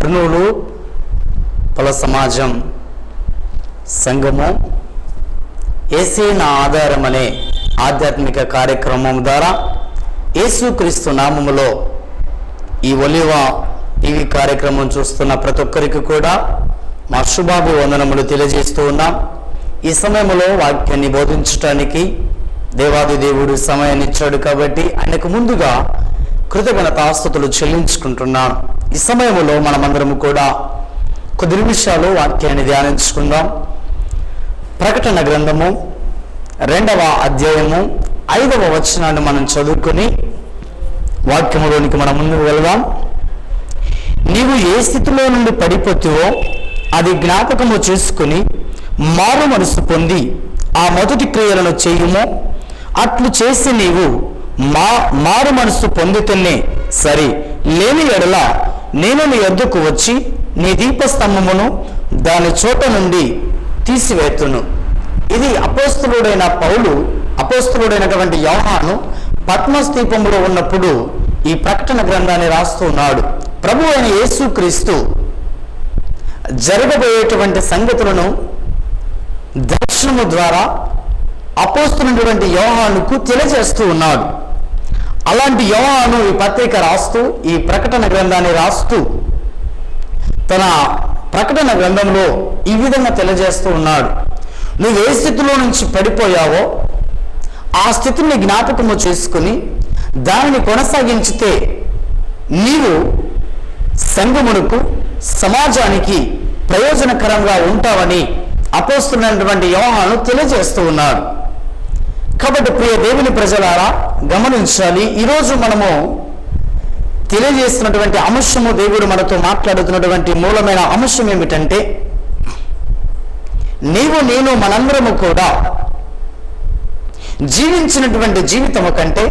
కర్నూలు పల సమాజం సంఘము యేసే నా ఆధారం అనే ఆధ్యాత్మిక కార్యక్రమం ద్వారా యేసుక్రీస్తు నామములో ఈ ఒలివ టీవీ కార్యక్రమం చూస్తున్న ప్రతి ఒక్కరికి కూడా మా శుభాభివందనములు తెలియజేస్తూ ఉన్నాం. ఈ సమయంలో వాక్యాన్ని బోధించడానికి దేవాది దేవుడు సమయాన్ని ఇచ్చాడు కాబట్టి ఆయనకు ముందుగా కృతజ్ఞతాస్తుతులు చెల్లించుకుంటున్నాను. ఈ సమయంలో మనమందరము కూడా కొద్ది నిమిషాలు వాక్యాన్ని ధ్యానించుకుందాం. ప్రకటన గ్రంథము 2వ అధ్యాయము 5వ వచనాన్ని మనం చదువుకొని వాక్యములోనికి మనం ముందుకు వెళ్దాం. నీవు ఏ స్థితిలో నుండి పడిపోతావో అది జ్ఞాపకము చేసుకుని మారు మనసు పొంది ఆ మొదటి క్రియలను చేయుము. అట్లు చేసి నీవు మారు మనసు పొందితేనే సరి, లేని ఎడల నేను నీ యొద్దకు వచ్చి నీ దీపస్తంభమును దాని చోట నుండి తీసివేతును. ఇది అపోస్తలుడైన పౌలు, అపోస్తలుడైనటువంటి యోహాను పట్మస్ ద్వీపంలో ఉన్నప్పుడు ఈ ప్రకటన గ్రంథాన్ని రాస్తూ ఉన్నాడు. ప్రభు అయిన యేసుక్రీస్తు జరగబోయేటువంటి సంగతులను దర్శనము ద్వారా అపోస్తలుడైనటువంటి యోహానుకు తెలియజేస్తూ ఉన్నాడు. అలాంటి యోహాను ఈ పత్రిక రాస్తూ, ఈ ప్రకటన గ్రంథాన్ని రాస్తూ తన ప్రకటన గ్రంథంలో ఈ విధంగా తెలియజేస్తూ ఉన్నాడు. నువ్వు ఏ స్థితిలో నుంచి పడిపోయావో ఆ స్థితిని జ్ఞాపకము చేసుకుని దానిని కొనసాగించితే నీవు సంఘమునకు, సమాజానికి ప్రయోజనకరంగా ఉంటావని అపోస్తలుడైనటువంటి యోహాను తెలియజేస్తూ ఉన్నాడు. కాబట్టి ప్రియ దేవుని ప్రజలారా గమనించాలి. ఈరోజు మనము తెలియజేస్తున్నటువంటి అంశము, దేవుడు మనతో మాట్లాడుతున్నటువంటి మూలమైన అంశం ఏమిటంటే, నీవు నేను మనందరము కూడా జీవించినటువంటి జీవితము కంటే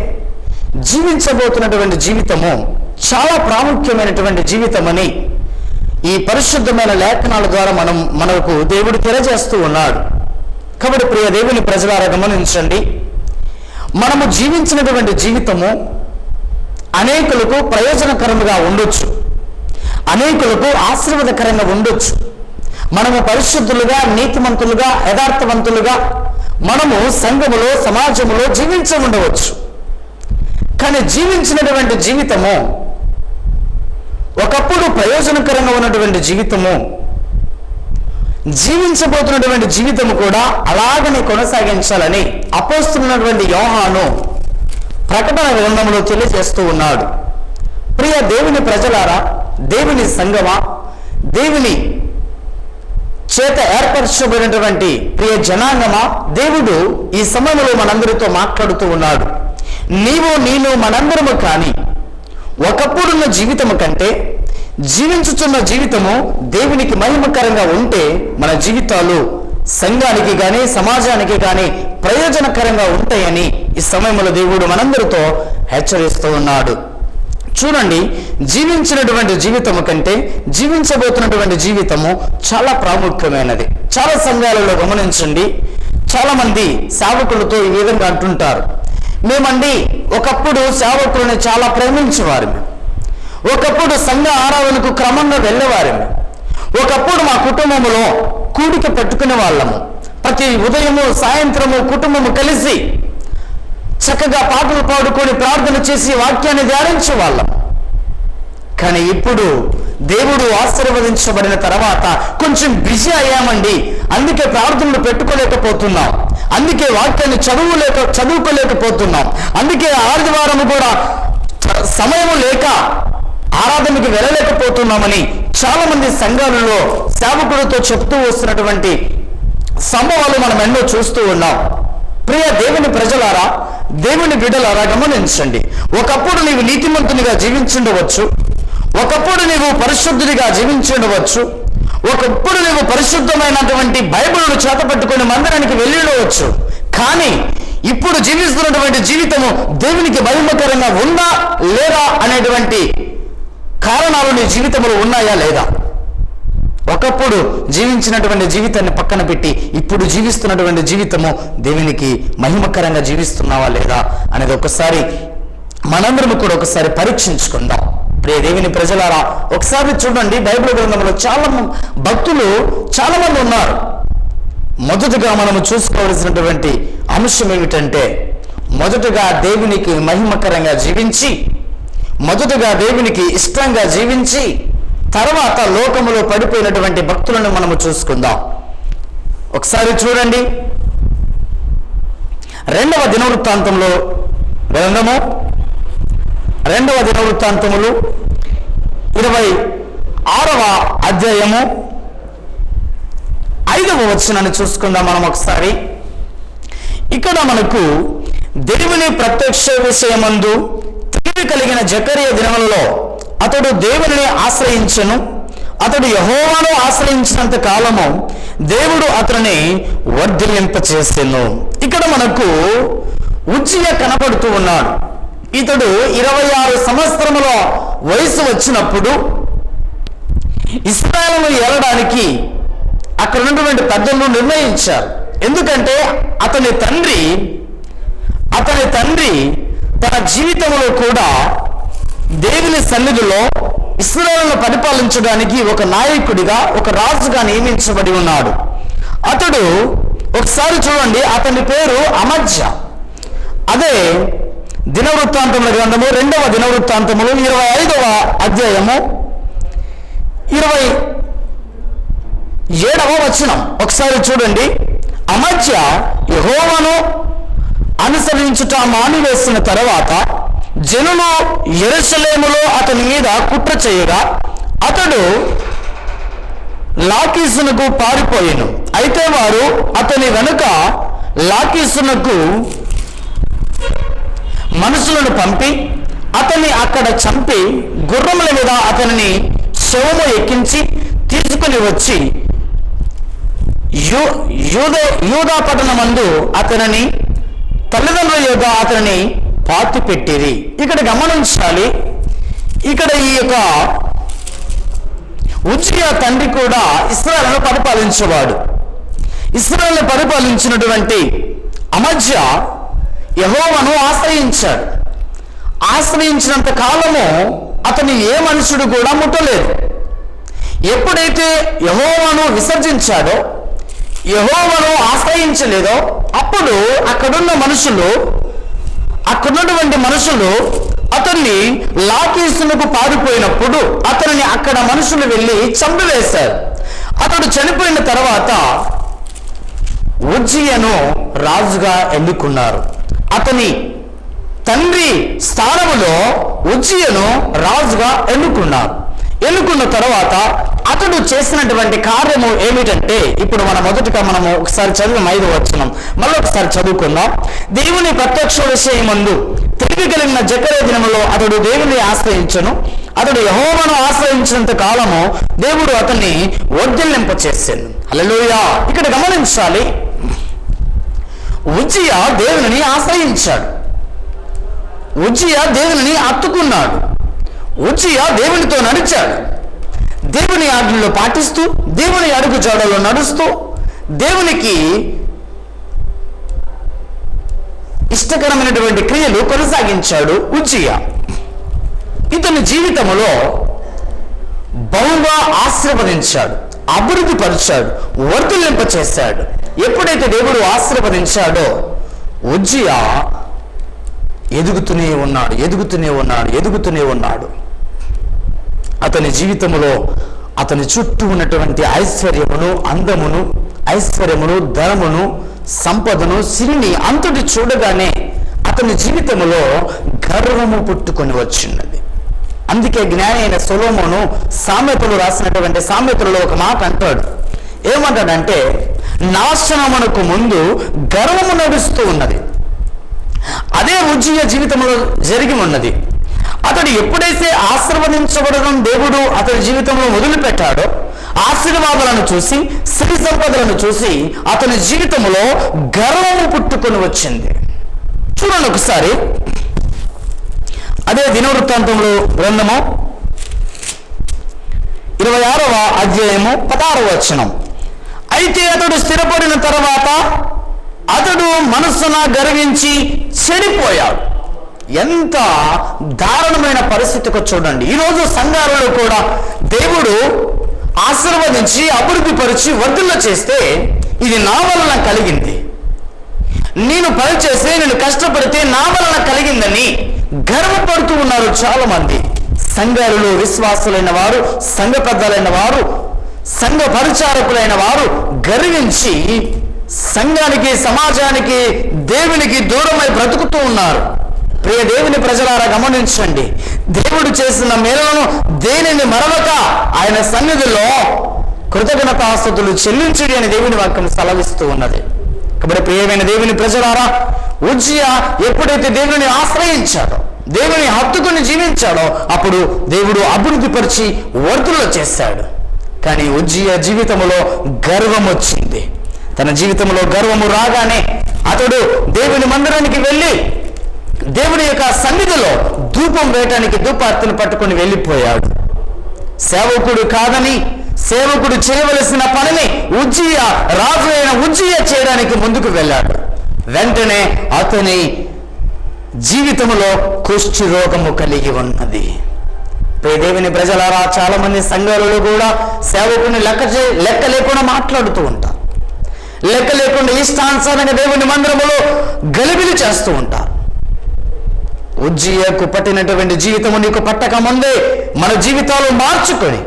జీవించబోతున్నటువంటి జీవితము చాలా ప్రాముఖ్యమైనటువంటి జీవితమని ఈ పరిశుద్ధమైన లేఖనాల ద్వారా మనకు దేవుడు తెలియజేస్తూ ఉన్నాడు. కాబట్టి ప్రియ దేవుని ప్రజలారా గమనించండి, మనము జీవించినటువంటి జీవితము అనేకులకు ప్రయోజనకరంగా ఉండొచ్చు, అనేకులకు ఆశీర్వాదకరంగా ఉండొచ్చు. మనము పరిశుద్ధులుగా, నీతిమంతులుగా, యథార్థవంతులుగా మనము సంఘములో, సమాజంలో ఉండవచ్చు. కానీ జీవించినటువంటి జీవితము ఒకప్పుడు ప్రయోజనకరంగా ఉన్నటువంటి జీవితము, జీవించబోతున్నటువంటి జీవితము కూడా అలాగనే కొనసాగించాలని అపోస్తలుడైనటువంటి యోహాను ప్రకటన గ్రంథంలో తెలియజేస్తూ ఉన్నాడు. ప్రియ దేవుని ప్రజలారా, దేవుని సంఘమా, దేవుని చేత ఏర్పరచబడినటువంటి ప్రియ జనాంగమా, దేవుడు ఈ సమయంలో మనందరితో మాట్లాడుతూ ఉన్నాడు. నీవు నేను మనందరము కానీ ఒకప్పుడున్న జీవితము కంటే జీవించుతున్న జీవితము దేవునికి మహిమకరంగా ఉంటే మన జీవితాలు సంఘానికి కానీ, సమాజానికి కానీ ప్రయోజనకరంగా ఉంటాయని ఈ సమయంలో దేవుడు మనందరితో హెచ్చరిస్తూ ఉన్నాడు. చూడండి, జీవించినటువంటి జీవితము కంటే జీవించబోతున్నటువంటి జీవితము చాలా ప్రాముఖ్యమైనది. చాలా సంఘాలలో గమనించండి, చాలా మంది సేవకులతో ఈ విధంగా అంటుంటారు, మేమండి ఒకప్పుడు సేవకులను చాలా ప్రేమించేవారు, ఒకప్పుడు సంఘ ఆరాధనకు క్రమంగా వెళ్ళేవారు, ఒకప్పుడు మా కుటుంబంలో కూడిక పెట్టుకునే వాళ్ళము, ప్రతి ఉదయము సాయంత్రము కుటుంబము కలిసి చక్కగా పాటలు పాడుకొని ప్రార్థన చేసి వాక్యాన్ని ధ్యానించే వాళ్ళం. కానీ ఇప్పుడు దేవుడు ఆశీర్వదించబడిన తర్వాత కొంచెం బిజీ అయ్యామండి, అందుకే ప్రార్థనలు పెట్టుకోలేకపోతున్నాం, అందుకే వాక్యాన్ని చదువుకోలేకపోతున్నాం, అందుకే ఆదివారం కూడా సమయం లేక ఆరాధనకి వెళ్ళలేకపోతున్నామని చాలా మంది సంఘాలలో సేవకులతో చెప్తూ వస్తున్నటువంటి సంభవాలు మనం ఎన్నో చూస్తూ ఉన్నాం. ప్రియ దేవుని ప్రజలారా, దేవుని బిడ్డలారా గమనించండి, ఒకప్పుడు నీవు నీతిమంతునిగా జీవించుండవచ్చు, ఒకప్పుడు నీవు పరిశుద్ధుడిగా జీవించుండవచ్చు, ఒకప్పుడు నీవు పరిశుద్ధమైనటువంటి బైబిల్ను చేతపట్టుకుని మందిరానికి వెళ్ళిడవచ్చు. కానీ ఇప్పుడు జీవిస్తున్నటువంటి జీవితము దేవునికి మహిమకరంగా ఉందా లేదా అనేటువంటి కారణాలు నీ జీవితంలో ఉన్నాయా లేదా? ఒకప్పుడు జీవించినటువంటి జీవితాన్ని పక్కన పెట్టి ఇప్పుడు జీవిస్తున్నటువంటి జీవితము దేవునికి మహిమకరంగా జీవిస్తున్నావా లేదా అనేది ఒకసారి మనందరం కూడా ఒకసారి పరీక్షించుకుందాం. ప్రియ దేవుని ప్రజలారా, ఒకసారి చూడండి, బైబిల్ గ్రంథంలో భక్తులు చాలా మంది ఉన్నారు. మొదటగా మనము చూసుకోవలసినటువంటి అంశం ఏమిటంటే, మొదటగా దేవునికి మహిమకరంగా జీవించి, మొదటగా దేవునికి ఇష్టంగా జీవించి, తర్వాత లోకములో పడిపోయినటువంటి భక్తులను మనము చూసుకుందాం. ఒకసారి చూడండి, 2వ దినవృత్తాంతములు గ్రంథము 2వ దినవృత్తాంతములు 26వ అధ్యాయము 5వ వచనాన్ని చూసుకుందాం మనం ఒకసారి. ఇక్కడ మనకు దేవుని ప్రత్యక్ష విషయమందు తెలివి కలిగిన జకరియా దినములలో అతడు దేవుని ఆశ్రయించెను. అతడు యెహోవాను ఆశ్రయించినంత కాలము దేవుడు అతనిని వర్ధిల్లింపచేసెను. ఇక్కడ మనకు ఉజ్జియా కనబడుతూ ఉన్నాడు. ఇతడు 26 సంవత్సరముల వయసు వచ్చినప్పుడు ఇశ్రాయేలును ఏలడానికి అక్కడ ఉన్నటువంటి పెద్దలు నిర్ణయించారు. ఎందుకంటే అతని తండ్రి తన జీవితంలో కూడా దేవుని సన్నిధిలో ఇశ్రాయేలును పరిపాలించడానికి ఒక నాయకుడిగా, ఒక రాజుగా నియమించబడి ఉన్నాడు. అతడు ఒకసారి చూడండి, అతని పేరు అమజ్యా. అదే దినవృత్తాంతముల గ్రంథము 2వ దినవృత్తాంతములు 25వ అధ్యాయము 27వ వచనం ఒకసారి చూడండి. అమజ్యా యెహోవాను అనుసరించుట మానివేసిన తర్వాత జనులు యెరూషలేములో అతని మీద కుట్ర చేయగా అతడు లాకీషునకు పారిపోయెను. అయితే వారు అతని వెనుక లాకీషునకు మనుషులను పంపి అతన్ని అక్కడ చంపి గుర్రముల మీద అతనిని శవము ఎక్కించి తీసుకుని వచ్చి యూదా పట్టణమందు అతనిని తల్లిదండ్రుల యొద్ద అతనిని పాతి పెట్టిరి. ఇక్కడ గమనించాలి, ఇక్కడ ఈ యొక్క ఉజ్జియా తండ్రి కూడా ఇశ్రాయేలును పరిపాలించేవాడు. ఇశ్రాయేలును పరిపాలించినటువంటి అమజ్యా యెహోవాను ఆశ్రయించాడు. ఆశ్రయించినంత కాలము అతని ఏ మనుషుడు కూడా ముట్టలేదు. ఎప్పుడైతే యెహోవాను విసర్జించాడో, యెహోవాను ఆశ్రయించలేదో, అప్పుడు అక్కడున్నటువంటి మనుషులు అతన్ని లాకీషునకు పారిపోయినప్పుడు అతనిని అక్కడ మనుషులు వెళ్ళి చంపివేశారు. అతడు చనిపోయిన తర్వాత ఉజ్జియాను రాజుగా ఎన్నుకున్నారు. అతని తండ్రి స్థానములో ఉజ్జియాను రాజుగా ఎన్నుకున్న తర్వాత అతడు చేసినటువంటి కార్యము ఏమిటంటే, ఇప్పుడు మనము ఒకసారి చదివి 5వ వచనం మళ్ళీ ఒకసారి చదువుకుందాం. దేవుని ప్రత్యక్ష విషయమందు తెలివి కలిగిన జకరియా దినములో అతడు దేవుని ఆశ్రయించెను. అతడు యెహోవాను ఆశ్రయించినంత కాలము దేవుడు అతన్ని వర్ధిల్లింపచేసెను. హల్లెలూయా. ఇక్కడ గమనించాలి, ఉజ్జియా దేవుని ఆశ్రయించాడు. ఉజ్జియా దేవుని హత్తుకున్నాడు. ఉజ్జియా దేవునితో నడిచాడు. దేవుని ఆజ్ఞలు పాటిస్తూ, దేవుని అడుగు జాడలో నడుస్తూ, దేవునికి ఇష్టకరమైనటువంటి క్రియలు కొనసాగించాడు ఉజ్జియా. ఇతని జీవితంలో బహుగా ఆశీర్వదించాడు, అభివృద్ధి పరిచాడు, వర్ధిల్లింప చేశాడు. ఎప్పుడైతే దేవుడు ఆశీర్వదించాడో ఉజ్జియా ఎదుగుతూనే ఉన్నాడు. అతని జీవితంలో అతని చుట్టూ ఉన్నటువంటి ఐశ్వర్యమును, అందమును, ధనమును, సంపదను, సిరిని అంతటి చూడగానే అతని జీవితంలో గర్వము పుట్టుకొని వచ్చినది. అందుకే జ్ఞాని అయిన సొలొమోను సామెతలు రాసినటువంటి సామెతలలో ఒక మాట అంటాడు. ఏమంటాడంటే, నాశనమునకు ముందు గర్వము నడుస్తూ ఉన్నది. అదే ఉజ్జియా జీవితంలో జరిగి ఉన్నది. అతడు ఎప్పుడైతే ఆశీర్వదించబడడం దేవుడు అతని జీవితంలో మొదలుపెట్టాడో, ఆశీర్వాదాలను చూసి, సిరి సంపదలను చూసి అతని జీవితంలో గర్వము పుట్టుకొని వచ్చింది. చూడండి ఒకసారి, అదే దినవృత్తాంతములు గ్రంథము 26వ అధ్యాయము 16వ వచనం. అయితే అతడు స్థిరపడిన తర్వాత అతడు మనస్సున గర్వించి చెడిపోయాడు. ఎంత దారుణమైన పరిస్థితికి చూడండి. ఈరోజు సంఘాలలో కూడా దేవుడు ఆశీర్వదించి అభివృద్ధి పరిచి వర్ధిల్ల చేస్తే ఇది నా వలన కలిగింది, నేను పని చేస్తే నేను కష్టపడితే నా వలన కలిగిందని గర్వపడుతూ ఉన్నారు చాలా మంది. సంఘాలలో విశ్వాసులైన వారు, సంఘ పెద్దలైన వారు, సంఘ పరిచారకులైన వారు గర్వించి సంఘానికి, సమాజానికి, దేవునికి దూరమై బ్రతుకుతూ ఉన్నారు. ప్రియ దేవుని ప్రజలారా గమనించండి, దేవుడు చేసిన మేలులను దేనిని మరవక ఆయన సన్నిధిలో కృతజ్ఞతాస్తుతులు చెల్లించుడి అని దేవుని వాక్యం సెలవిస్తూ ఉన్నది. కాబట్టి ప్రియమైన దేవుని ప్రజలారా, ఉజ్జియా ఎప్పుడైతే దేవుని ఆశ్రయించాడో, దేవుని హత్తుకుని జీవించాడో అప్పుడు దేవుడు అభివృద్ధి పరిచి వర్ధులు చేశాడు. కానీ ఉజ్జియా జీవితంలో గర్వం వచ్చింది. తన జీవితంలో గర్వము రాగానే అతడు దేవుని మందిరానికి వెళ్ళి దేవుని యొక్క సన్నిధిలో ధూపం వేయటానికి ధూపార్తిని పట్టుకొని వెళ్ళిపోయాడు. సేవకుడు కాదని, సేవకుడు చేయవలసిన పనిని ఉజ్జియా, రాజు అయిన ఉజ్జియా చేయడానికి ముందుకు వెళ్ళాడు. వెంటనే అతని జీవితంలో కుష్ఠి రోగము కలిగి ఉన్నది. దేవుని ప్రజలారా, చాలా మంది సంఘాలలో కూడా సేవకుని లెక్క లేకుండా మాట్లాడుతూ ఉంటారు, లెక్క లేకుండా ఇష్టానుసారంగా దేవుని మందిరములో గలిబిలి చేస్తూ ఉంటారు. ఉజ్జియాకు పట్టినటువంటి జీవితము నీకు పట్టక ముందే మన జీవితాలు మార్చుకొని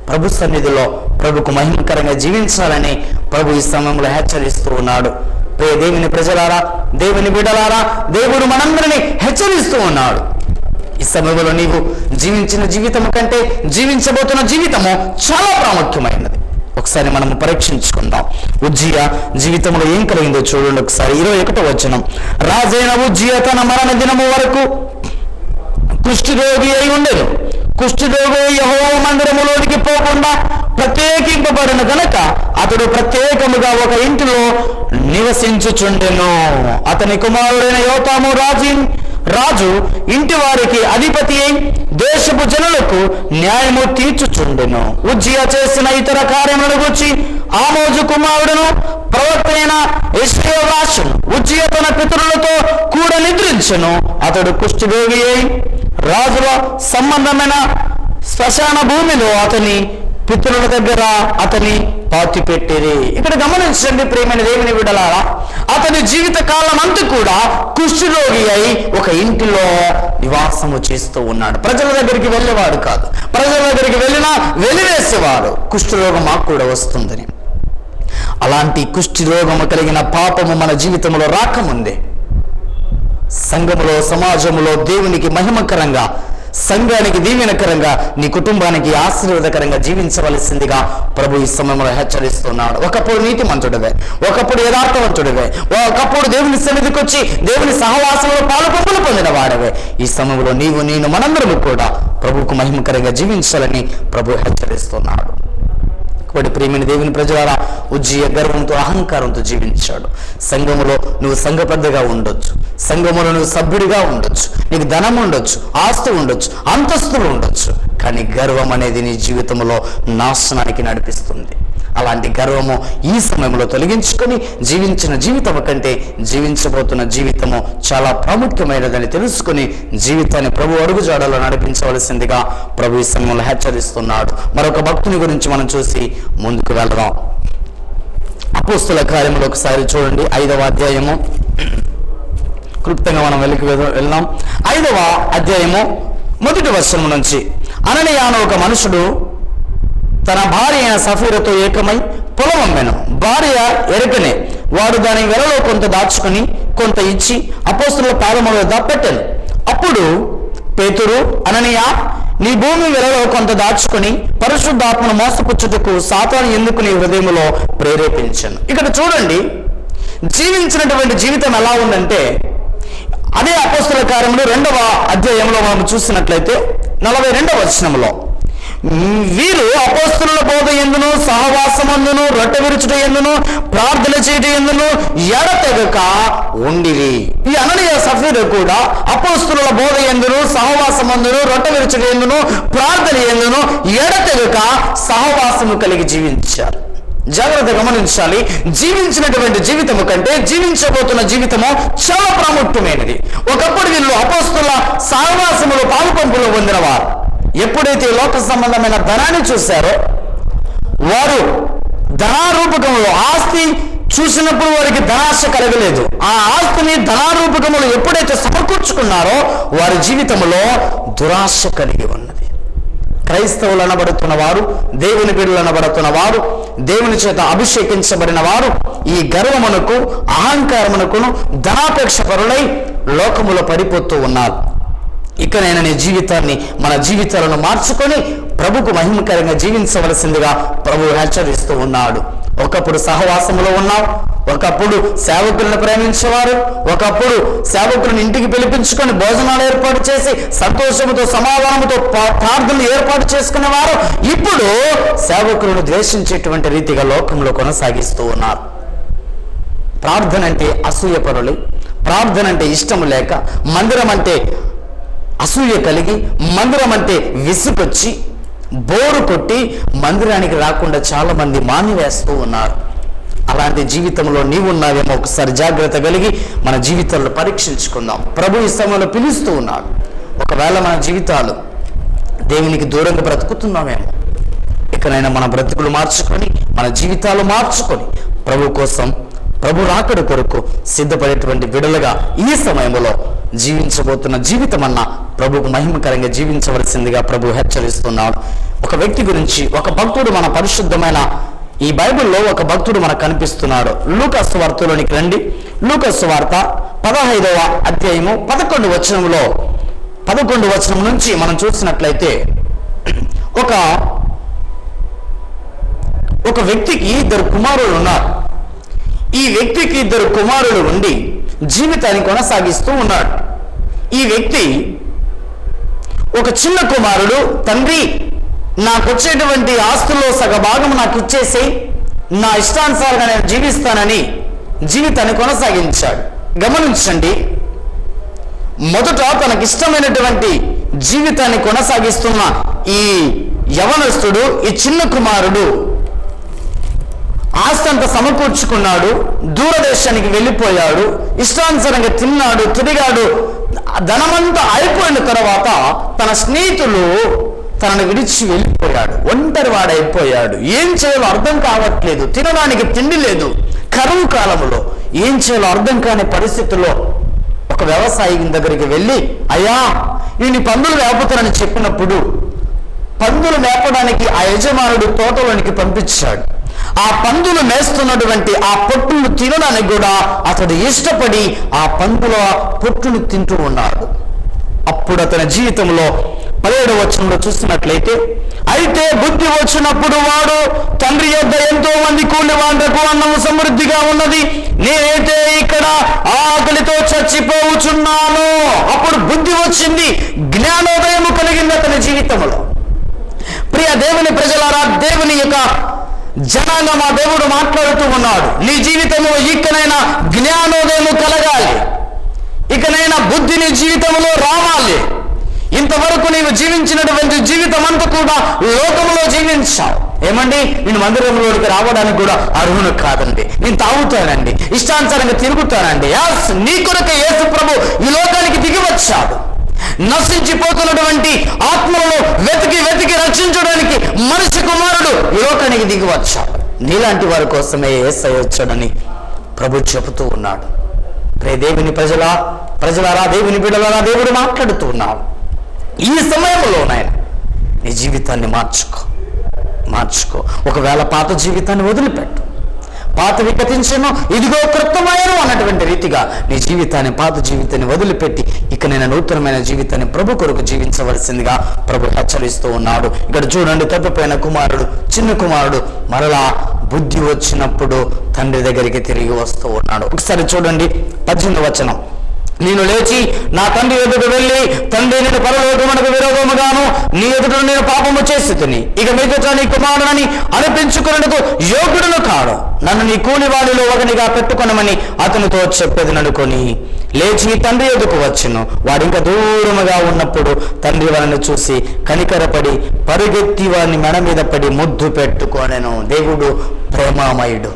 ప్రభు సన్నిధిలో ప్రభుకు మహిమకరంగా జీవించాలని ప్రభు ఈ సమయంలో హెచ్చరిస్తూ ఉన్నాడు. ప్రియ దేవుని ప్రజలారా, దేవుని బిడ్డలారా, దేవుడు మనందరినీ హెచ్చరిస్తూ ఉన్నాడు. ఈ సమయంలో నీవు జీవించిన జీవితము కంటే జీవించబోతున్న జీవితము చాలా ప్రాముఖ్యమైనది. ఒకసారి మనము పరీక్షించుకుందాం. ఉజ్జియా జీవితంలో ఏం కలిగిందో చూడండి ఒకసారి. 21వ వచనం, రాజైన ఉజ్జియా తన మరణ దినము వరకు కుష్ఠరోగి అయి ఉండెను. కుష్ఠరోగి యెహోవా మందిరములోనికి పోకుండా ప్రత్యేకింపబడిన గనక అతడు ప్రత్యేకముగా ఒక ఇంటిలో నివసించుచుండెను. అతని కుమారుడైన యోతాము రాజు ఇంటి వారికి అధిపతి అయి దేశపు జనులకు న్యాయము తీర్చుచుండెను. ఉజ్జియా చేసిన ఇతర కార్యములను గురించి ఆమోజు కుమారుడును ప్రవక్త అయిన యెషయా రాసెను. ఉజ్జియా తన పితరులతో కూడా నిద్రించెను. అతడు కుష్ఠరోగి అయి రాజుల సంబంధమైన శ్మశాన భూమిలో అతని పితరుల దగ్గర అతని పాతి పెట్టిరి. ఇక్కడ గమనించండి ప్రియమైన దేవుని బిడ్డలారా, అతని జీవిత కాలం అంతా కూడా కుష్ఠరోగి అయి ఒక ఇంటిలో నివాసము చేస్తూ ఉన్నాడు. ప్రజల దగ్గరికి వెళ్ళేవాడు కాదు, ప్రజల దగ్గరికి వెళ్ళినా వెలివేసేవాడు. కుష్ఠరోగం మాకు కూడా వస్తుందని. అలాంటి కుష్ఠరోగము కలిగిన పాపము మన జీవితంలో రాకముందే సంఘములో, సమాజములో దేవునికి మహిమకరంగా, సంఘానికి దీవెనకరంగా, నీ కుటుంబానికి ఆశీర్వాదకరంగా జీవించవలసిందిగా ప్రభు ఈ సమయంలో హెచ్చరిస్తున్నాడు. ఒకప్పుడు నీతిమంతుడివే, ఒకప్పుడు యథార్థవంతుడివే, ఒకప్పుడు దేవుని సన్నిధికి వచ్చి దేవుని సహవాసంలో పాలుపంపులు పొందిన వాడవే. ఈ సమయంలో నీవు, నేను, మనందరము కూడా ప్రభువుకు మహిమకరంగా జీవించాలని ప్రభు హెచ్చరిస్తున్నాడు. కాబట్టి ప్రియమైన దేవుని ప్రజలారా, ఉజ్జియా గర్వంతో, అహంకారంతో జీవించాడు. సంఘములో నువ్వు సంఘ పెద్దగా ఉండొచ్చు, సంఘములో నువ్వు సభ్యుడిగా ఉండొచ్చు, నీకు ధనం ఉండొచ్చు, ఆస్తి ఉండొచ్చు, అంతస్తులు ఉండొచ్చు, కానీ గర్వం అనేది నీ జీవితంలో నాశనానికి నడిపిస్తుంది. అలాంటి గర్వము ఈ సమయంలో తొలగించుకొని జీవించిన జీవితం కంటే జీవించబోతున్న జీవితము చాలా ప్రాముఖ్యమైనదని తెలుసుకుని జీవితాన్ని ప్రభు అడుగుజాడలో నడిపించవలసిందిగా ప్రభు ఈ సమయంలో హెచ్చరిస్తున్నాడు. మరొక భక్తుని గురించి మనం చూసి ముందుకు వెళ్దాం. అపోస్తుల కార్యములు ఒకసారి చూడండి, 5వ అధ్యాయము. క్లుప్తంగా మనం వెళ్దాం. 5వ అధ్యాయము 1వ వచనం నుంచి, అననీయ అనే ఒక మనుషుడు తన భార్య అయిన సఫీరతో ఏకమై పొలం అమ్మెను. భార్య ఎరకనే. వాడు దాని వెలలో కొంత దాచుకుని కొంత ఇచ్చి అపోస్తుల పాదముల వద్ద పెట్టెను. అప్పుడు పేతురు, అననీయ, నీ భూమి వెలలో కొంత దాచుకుని పరిశుద్ధాత్మను మోసపుచ్చుటకు సాతాను ఎందుకు నీ హృదయములో ప్రేరేపించను. ఇక్కడ చూడండి, జీవించినటువంటి జీవితం ఎలా ఉందంటే, అదే అపోస్తుల కార్యములు 2వ అధ్యాయంలో మనం చూసినట్లయితే 42వ వచనంలో, వీరు అపోస్తుల బోధ ఎందును, సహవాసమందును, రొట్టె విరుచుట ఎందును, ప్రార్థన చేయట ఎందును ఎడతెగక ఉండిరి. ఈ అననీయ సఫీరు కూడా అపోస్తుల బోధ ఎందును, సహవాసమందును, రొట్టె విరుచుట ఎందును, ప్రార్థన ఎందును ఎడతెగక సహవాసము కలిగి జీవించారు. జాగ్రత్త గమనించాలి. జీవించినటువంటి జీవితము కంటే జీవించబోతున్న జీవితము చాలా ప్రాముఖ్యమైనది. ఒకప్పుడు వీళ్ళు అపోస్తుల సహవాసములో పాలుపంపులో పొందినవారు. ఎప్పుడైతే లోక సంబంధమైన ధనాన్ని చూశారో, వారు ధనారూపకంలో ఆస్తి చూసినప్పుడు వారికి ధనాశ కలగలేదు. ఆ ఆస్తిని ధనారూపకములు ఎప్పుడైతే సమకూర్చుకున్నారో వారి జీవితంలో దురాశ కలిగి ఉన్నది. క్రైస్తవులు అనబడుతున్న వారు, దేవుని బిడ్డలు అనబడుతున్న వారు, దేవుని చేత అభిషేకించబడిన వారు ఈ గర్వమునకు, అహంకారమునకును ధనాపేక్ష పరులై లోకములో పడిపోతూ ఉన్నారు. ఇకనైనా నీ జీవితాన్ని, మన జీవితాలను మార్చుకొని ప్రభుకు మహిమకరంగా జీవించవలసిందిగా ప్రభువు హెచ్చరిస్తూ ఉన్నాడు. ఒకప్పుడు సహవాసములో ఉన్నాం, ఒకప్పుడు సేవకులను ప్రేమించేవారు, ఒకప్పుడు సేవకులను ఇంటికి పిలిపించుకొని భోజనాలు ఏర్పాటు చేసి సంతోషముతో సమాధానముతో ప్రార్థనలు ఏర్పాటు చేసుకునేవారు. ఇప్పుడు సేవకులను ద్వేషించేటువంటి రీతిగా లోకంలో కొనసాగిస్తూ ఉన్నారు. ప్రార్థన అంటే అసూయపరులు, ప్రార్థన అంటే ఇష్టము లేక, మందిరం అంటే అసూయ కలిగి, మందిరం అంటే విసుకొచ్చి బోరు కొట్టి మందిరానికి రాకుండా చాలా మంది మానివేస్తూ ఉన్నారు. అలాంటి జీవితంలో నీవు ఉన్నావేమో ఒకసారి జాగ్రత్త కలిగి మన జీవితాలను పరీక్షించుకుందాం. ప్రభు ఈ సమయంలో పిలుస్తూ ఉన్నాడు. ఒకవేళ మన జీవితాలు దేవునికి దూరంగా బ్రతుకుతున్నామేమో, ఇకనైనా మన బ్రతుకులు మార్చుకొని, మన జీవితాలు మార్చుకొని ప్రభు కోసం, ప్రభు రాకడ కొరకు సిద్ధపడేటువంటి విడులుగా ఈ సమయంలో జీవించబోతున్న జీవితం అన్న ప్రభుకు మహిమకరంగా జీవించవలసిందిగా ప్రభు హెచ్చరిస్తున్నాడు. ఒక వ్యక్తి గురించి, ఒక భక్తుడు, మన పరిశుద్ధమైన ఈ బైబిల్లో ఒక భక్తుడు మనకు కనిపిస్తున్నాడు. లూకా సువార్తలోనికి రండి. లూకా సువార్త 15వ అధ్యాయము 11వ వచనంలో, 11వ వచనం నుంచి మనం చూసినట్లయితే ఒక వ్యక్తికి 2 కుమారులు ఉన్నారు. ఈ వ్యక్తికి 2 కుమారులు ఉండి జీవితాన్ని కొనసాగిస్తూ ఉన్నాడు. ఈ వ్యక్తి, ఒక చిన్న కుమారుడు, తండ్రి నాకు వచ్చేటువంటి ఆస్తుల్లో సగభాగం నాకు ఇచ్చేసి నా ఇష్టానుసారంగా నేను జీవిస్తానని జీవితాన్ని కొనసాగించాడు. గమనించండి, మొదట తనకి ఇష్టమైనటువంటి జీవితాన్ని కొనసాగిస్తున్న ఈ యవనస్తుడు, ఈ చిన్న కుమారుడు ఆస్తి అంతా సమకూర్చుకున్నాడు, దూరదేశానికి వెళ్ళిపోయాడు, ఇష్టానుసారంగా తిన్నాడు, తిరిగాడు. ధనమంతా అయిపోయిన తర్వాత తన స్నేహితులు తనను విడిచి వెళ్ళిపోయాడు. ఒంటరి వాడైపోయాడు. ఏం చేయాలో అర్థం కావట్లేదు. తినడానికి తిండి లేదు. కరువు కాలంలో ఏం చేయాలో అర్థం కాని పరిస్థితుల్లో ఒక వ్యవసాయి దగ్గరికి వెళ్ళి, అయ్యా నేను పందులు వేపుతానని చెప్పినప్పుడు పందులు మేపడానికి ఆ యజమానుడు తోటలోనికి పంపించాడు. ఆ పందులు మేస్తున్నటువంటి ఆ పొట్టును తినడానికి కూడా అతడు ఇష్టపడి ఆ పందుల పొట్టును తింటూ ఉన్నాడు. అప్పుడు అతని జీవితంలో 17వ వచనంలో చూసినట్లయితే, అయితే బుద్ధి వచ్చినప్పుడు వాడు తండ్రి యొద్ద ఎంతో మంది కూలి వాళ్లకు అన్నము సమృద్ధిగా ఉన్నది, నేనైతే ఇక్కడ ఆకలితో చచ్చిపోవచ్చున్నాను. అప్పుడు బుద్ధి వచ్చింది, జ్ఞానోదయము కలిగింది అతని జీవితంలో. ప్రియ దేవుని ప్రజలారా, దేవుని యొక్క జనాంగం ఆ దేవుడు మాట్లాడుతూ ఉన్నాడు. నీ జీవితంలో ఇకనైనా జ్ఞానోదయము కలగాలి, ఇకనైనా బుద్ధి నీ జీవితంలో రావాలి. ఇంతవరకు నీవు జీవించినటువంటి జీవితం అంతా కూడా లోకంలో జీవించావు. ఏమండి, నేను మందిరంలోకి రావడానికి కూడా అర్హును కాదండి, నేను తాగుతానండి, ఇష్టానుసారంగా తిరుగుతానండి. నీ కొరకు యేసు ప్రభు ఈ లోకానికి దిగి వచ్చాడు. నశించిపోతున్నటువంటి ఆత్మలను వెతికి వెతికి రక్షించడానికి మనిషి కుమారుడు ఈ లోకానికి దిగి వచ్చాడు. నీలాంటి వారి కోసమే యేసయ్య వచ్చాడని ప్రభు చెబుతూ ఉన్నాడు. రే దేవుని ప్రజలారా, దేవుని బిడ్డలారా, దేవుడు మాట్లాడుతూ ఉన్నాడు. ఈ సమయంలో నాయన నీ జీవితాన్ని మార్చుకో. ఒకవేళ పాత జీవితాన్ని వదిలిపెట్టు. పాత వికటించను, ఇదిగో కృతమయను అన్నటువంటి రీతిగా నీ జీవితాన్ని, పాత జీవితాన్ని వదిలిపెట్టి ఇక నేను నూతనమైన జీవితాన్ని ప్రభు కొరకు జీవించవలసిందిగా ప్రభు హెచ్చరిస్తూ ఉన్నాడు. ఇక్కడ చూడండి, తప్పిపోయిన కుమారుడు, చిన్న కుమారుడు మరలా బుద్ధి వచ్చినప్పుడు తండ్రి దగ్గరికి తిరిగి వస్తూ ఉన్నాడు. ఒకసారి చూడండి 18వ వచనం. నేను లేచి నా తండ్రి ఎదుట వెళ్ళి, తండ్రి నేను పరలోకమునకు విరోధముగాను నీ ఎదుట నేను పాపము చేసితిని, ఇక మీదట నీ కుమారుడని అనిపించుకున్నకు యోగ్యుడును కాడు, నన్ను నీ కూలివాడిలో ఒకనిగా పెట్టుకొనమని అతనితో చెప్పేది అనుకొని లేచి తండ్రి ఎదుకు వచ్చును. వాడు ఇంకా దూరముగా ఉన్నప్పుడు తండ్రి వారిని చూసి కనికరపడి పరుగెత్తి వారిని మెడ మీద పడి ముద్దు పెట్టుకొనెను. దేవుడు ప్రేమామయుడు,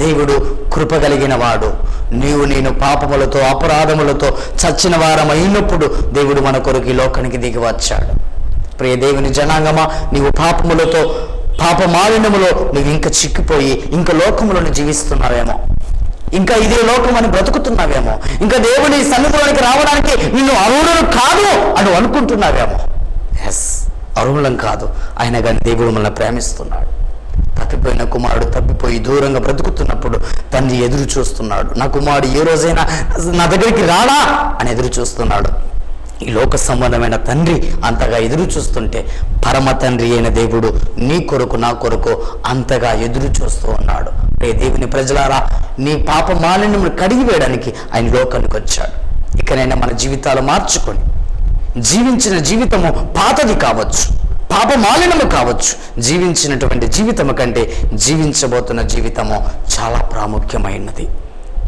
దేవుడు కృప కలిగిన వాడు. నీవు నేను పాపములతో అపరాధములతో చచ్చిన వారమైనప్పుడు దేవుడు మన కొరకు ఈ లోకానికి దిగి వచ్చాడు. ప్రియ దేవుని జనాంగమా, నీవు పాపములతో పాప మాలిన్యములో నువ్వు ఇంకా చిక్కిపోయి ఇంకా లోకములను జీవిస్తున్నావేమో, ఇంకా ఇదే లోకం అని బ్రతుకుతున్నావేమో, ఇంకా దేవుని సన్నిధిలోనికి రావడానికి నిన్ను అర్హులను కాదు అని అనుకుంటున్నావేమో. ఎస్, అర్హులం కాదు, అయినా కానీ దేవుడు మనల్ని ప్రేమిస్తున్నాడు. తప్పిపోయిన కుమారుడు తప్పిపోయి దూరంగా బ్రతుకుతున్నప్పుడు తండ్రి ఎదురు చూస్తున్నాడు. నా కుమారుడు ఏ రోజైనా నా దగ్గరికి రాడా అని ఎదురు చూస్తున్నాడు. ఈ లోక సంబంధమైన తండ్రి అంతగా ఎదురు చూస్తుంటే పరమ తండ్రి అయిన దేవుడు నీ కొరకు నా కొరకు అంతగా ఎదురు చూస్తూ ఉన్నాడు. దేవుని ప్రజలారా, నీ పాప మాలిన్యమును కడిగి వేయడానికి ఆయన లోకానికి వచ్చాడు. ఇకనైనా మన జీవితాలు మార్చుకొని జీవించిన జీవితము పాతది కావచ్చు, పాప మాలిన్యము కావచ్చు, జీవించినటువంటి జీవితము కంటే జీవించబోతున్న జీవితము చాలా ప్రాముఖ్యమైనది.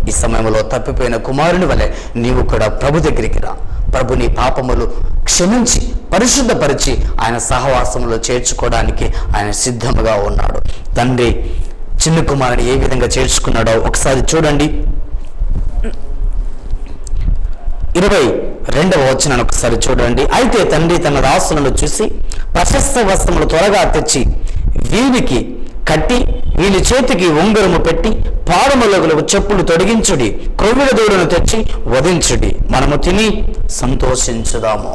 ఈ సమయంలో తప్పిపోయిన కుమారుని వలె నీవు కూడా ప్రభు దగ్గరికి రా. ప్రభు నీ పాపములు క్షమించి పరిశుద్ధపరిచి ఆయన సహవాసంలో చేర్చుకోవడానికి ఆయన సిద్ధముగా ఉన్నాడు. తండ్రి చిన్న కుమారుని ఏ విధంగా చేర్చుకున్నాడో ఒకసారి చూడండి. 22వ వచనాన్ని ఒకసారి చూడండి. అయితే తండ్రి తన దాసులను చూసి ప్రశస్త వస్త్రములు త్వరగా తెచ్చి వీరికి కట్టి వీళ్ళ చేతికి ఉంగరము పెట్టి పాదములకు చెప్పులు తొడిగించుడి, క్రొవ్వుల దూడను తెచ్చి వధించుడి, మనము తిని సంతోషించుదాము.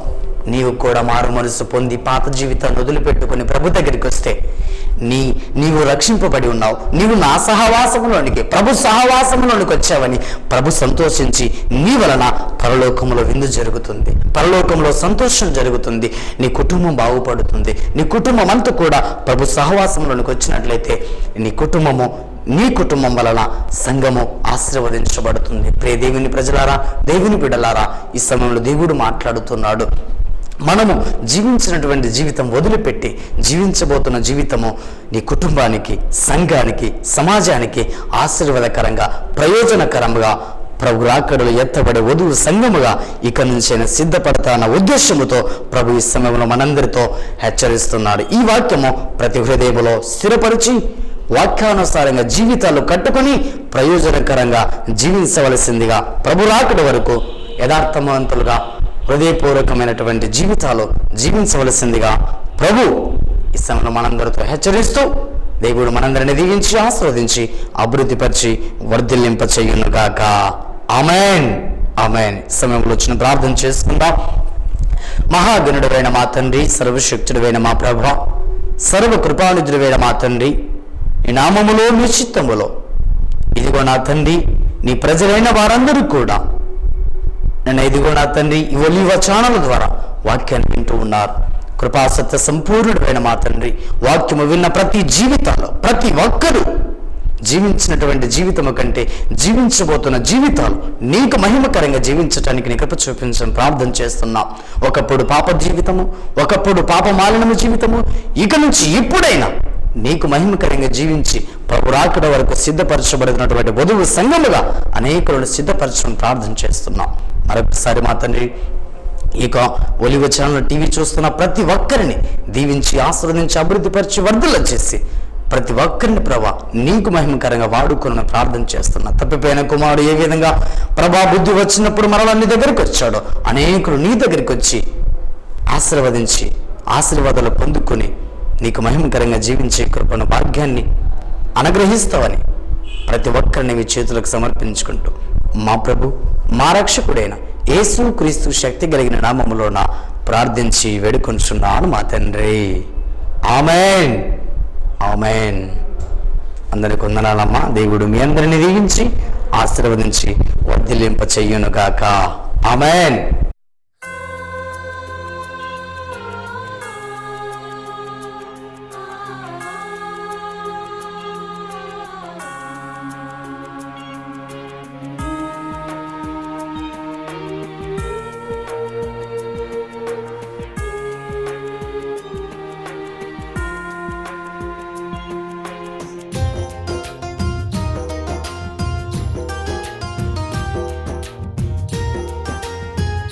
నీవు కూడా మారు మనసు పొంది పాత జీవితాన్ని వదిలిపెట్టుకుని ప్రభు దగ్గరికి వస్తే నీవు రక్షింపబడి ఉన్నావు, నీవు నా సహవాసములోనికి ప్రభు సహవాసములోనికి వచ్చావని ప్రభు సంతోషించి నీ వలన పరలోకంలో విందు జరుగుతుంది, పరలోకంలో సంతోషం జరుగుతుంది, నీ కుటుంబం బాగుపడుతుంది. నీ కుటుంబం అంతా కూడా ప్రభు సహవాసంలోనికి వచ్చినట్లయితే నీ కుటుంబం వలన సంఘము ఆశీర్వదించబడుతుంది. ప్రియ దేవుని ప్రజలారా, దేవుని బిడ్డలారా, ఈ సమయంలో దేవుడు మాట్లాడుతున్నాడు. మనము జీవించినటువంటి జీవితం వదిలిపెట్టి జీవించబోతున్న జీవితము నీ కుటుంబానికి, సంఘానికి, సమాజానికి ఆశీర్వాదకరంగా, ప్రయోజనకరంగా, ప్రభు రాకడలు ఎత్తబడే వధువు సంఘముగా ఇక నుంచి ఆయన సిద్ధపడతాన్న ఉద్దేశముతో ప్రభు ఈ సమయంలో మనందరితో హెచ్చరిస్తున్నాడు. ఈ వాక్యము ప్రతి హృదయములో స్థిరపరిచి వాక్యానుసారంగా జీవితాలు కట్టుకొని ప్రయోజనకరంగా జీవించవలసిందిగా, ప్రభు రాకడ వరకు యథార్థవంతులుగా హృదయపూర్వకమైనటువంటి జీవితాలు జీవించవలసిందిగా ప్రభు ఈ సమయంలో మనందరితో హెచ్చరిస్తూ దేవుడు మనందరిని దీవించి ఆశీర్వదించి అభివృద్ధిపరిచి వర్ధిల్లింప చేయునుగాక. ఆమేన్, ఆమేన్. సమయంలో వచ్చిన ప్రార్థన చేసుకుందాం. మహాగణుడైన మా తండ్రి, సర్వశక్తుడైన మా ప్రభువా, సర్వకృపానిధుడైన మా తండ్రి, నీ నామములో నీ చిత్తములో ఇదిగో నా తండ్రి నీ ప్రజలైన వారందరూ కూడా నన్ను ఇదిగో నా తండ్రి ఈ ఒలీవ ఛానల్ ద్వారా వాక్యాన్ని వింటూ ఉన్నారు. కృపాసత్య సంపూర్ణుడైన మా తండ్రి, వాక్యము విన్న ప్రతి జీవితాలు ప్రతి ఒక్కరూ జీవించినటువంటి జీవితము కంటే జీవించబోతున్న జీవితాలు నీకు మహిమకరంగా జీవించడానికి నీ కృప చూపించని ప్రార్థన చేస్తున్నాం. ఒకప్పుడు పాప జీవితము, ఒకప్పుడు పాప మాలినము జీవితము, ఇక నుంచి ఇప్పుడైనా నీకు మహిమకరంగా జీవించి ప్రభు రాకడ వరకు సిద్ధపరచబడినటువంటి వధువు సంఘముగా అనేకులను సిద్ధపరచని ప్రార్థన చేస్తున్నాం. మరొకసారి మా తండ్రి, ఇక ఒలివ ఛానల్ టీవీ చూస్తున్న ప్రతి ఒక్కరిని దీవించి ఆశీర్వదించి అభివృద్ధిపరిచి వర్ధులు చేసి ప్రతి ఒక్కరిని ప్రభా నీకు మహిమకరంగా వాడుకుని ప్రార్థన చేస్తున్నా. తప్పిపోయిన కుమారుడు ఏ విధంగా ప్రభా బుద్ధి వచ్చినప్పుడు మరలా నీ దగ్గరికి వచ్చాడో అనేకులు నీ దగ్గరికి వచ్చి ఆశీర్వదించి ఆశీర్వాదాలు పొందుకొని నీకు మహిమకరంగా జీవించే కృపను భాగ్యాన్ని అనుగ్రహిస్తావని ప్రతి ఒక్కరిని మీ చేతులకు సమర్పించుకుంటూ మా ప్రభు మా రక్షకుడైన యేసు క్రీస్తు శక్తి కలిగిన నామములోన ప్రార్థించి వేడుకొంచున్నాను మా తండ్రి. ఆమేన్, ఆమేన్. అందరికి వందనాలమ్మా. దేవుడు మీ అందరిని దీవించి ఆశీర్వదించి వర్ధిల్లింప చెయ్యునుగాక. ఆమేన్.